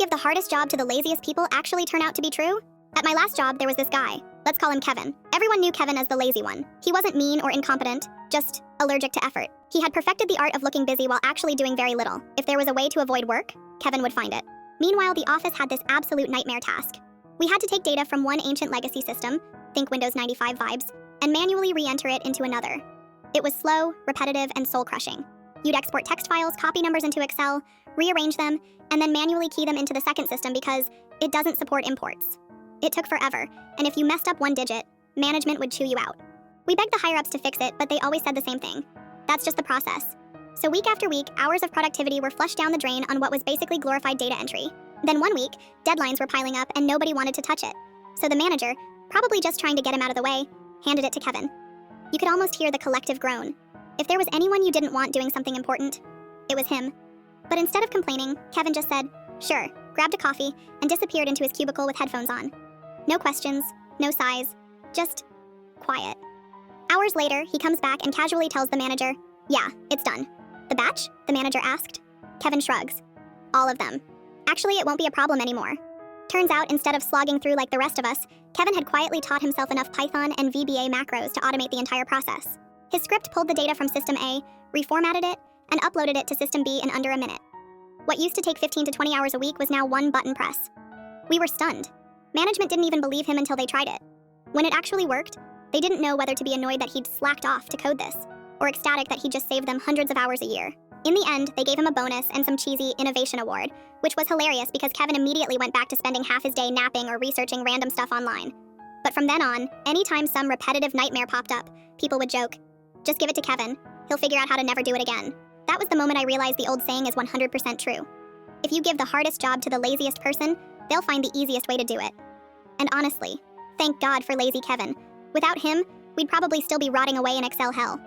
give the hardest job to the laziest people actually turn out to be true? At my last job, there was this guy. Let's call him Kevin. Everyone knew Kevin as the lazy one. He wasn't mean or incompetent, just allergic to effort. He had perfected the art of looking busy while actually doing very little. If there was a way to avoid work, Kevin would find it. Meanwhile, the office had this absolute nightmare task. We had to take data from one ancient legacy system, think Windows 95 vibes, and manually re-enter it into another. It was slow, repetitive, and soul-crushing. You'd export text files, copy numbers into Excel, rearrange them, and then manually key them into the second system because it doesn't support imports. It took forever, and if you messed up one digit, management would chew you out. We begged the higher-ups to fix it, but they always said the same thing. That's just the process. So week after week, hours of productivity were flushed down the drain on what was basically glorified data entry. Then one week, deadlines were piling up and nobody wanted to touch it. So the manager, probably just trying to get him out of the way, handed it to Kevin. You could almost hear the collective groan. If there was anyone you didn't want doing something important, it was him. But instead of complaining, Kevin just said, "Sure," grabbed a coffee, and disappeared into his cubicle with headphones on. No questions, no sighs, just quiet. Hours later, he comes back and casually tells the manager, "Yeah, it's done." "The batch?" the manager asked. Kevin shrugs. "All of them. Actually, it won't be a problem anymore." Turns out, instead of slogging through like the rest of us, Kevin had quietly taught himself enough Python and VBA macros to automate the entire process. His script pulled the data from System A, reformatted it, and uploaded it to System B in under a minute. What used to take 15 to 20 hours a week was now one button press. We were stunned. Management didn't even believe him until they tried it. When it actually worked, they didn't know whether to be annoyed that he'd slacked off to code this, or ecstatic that he just saved them hundreds of hours a year. In the end, they gave him a bonus and some cheesy innovation award, which was hilarious because Kevin immediately went back to spending half his day napping or researching random stuff online. But from then on, anytime some repetitive nightmare popped up, people would joke, "Just give it to Kevin. He'll figure out how to never do it again." That was the moment I realized the old saying is 100% true. If you give the hardest job to the laziest person, they'll find the easiest way to do it. And honestly, thank God for lazy Kevin. Without him, we'd probably still be rotting away in Excel hell.